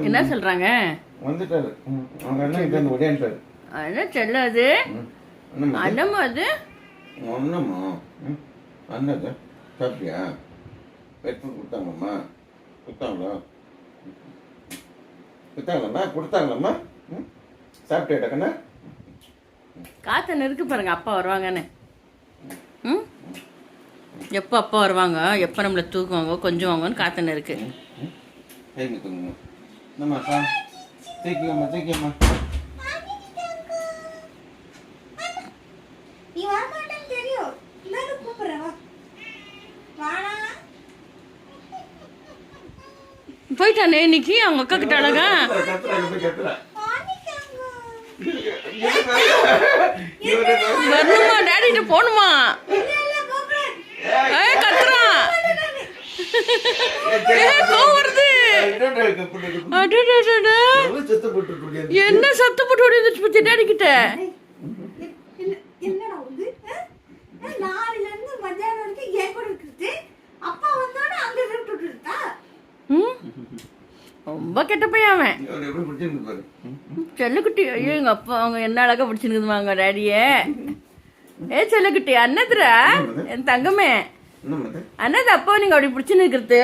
என்ன சொல்றாங்க? வந்துட்டாரு. அவங்க என்ன இங்க வந்து ஓடியாண்டாரு. என்ன செல்லம் அது? அண்ணம்மா அது? ஒண்ணுமா? அண்ணது சாப்பிட்டியா? பெட்ரோல் கொடுத்தாங்கம்மா. கொடுத்தாங்களாம்மா? சாப்பிட்டியாடா கண்ணா? காத்தன் இருக்கு பாருங்க, அப்பா வருவாங்கன்னு. ம், எப்போ அப்பா வருவாங்க, எப்போ நம்மளை தூக்குவாங்க கொஞ்சுவாங்கன்னு காத்தன் இருக்கு. தூக்கியம்மா. போயிட்டானே இன்னைக்கு அவங்க அக்கா கிட்ட அழகா. வரணுமா? டேடிட்ட போகணுமா? கத்துறான். வருது. என்ன சத்து போட்டு ஓடிச்சு பத்தி டேடி கிட்ட. ரொம்ப கெட்ட பையன் அவன். செல்லக்குட்டி, ஐயோ எங்க அப்பா அவங்க என்ன அழகா பிடிச்சிருக்குதுமாங்க டேடிய. செல்லக்குட்டி, அண்ணதுரா என் தங்கமே, அண்ணது அப்பா நீங்க அப்படி பிடிச்சுன்னு இருக்கிறது.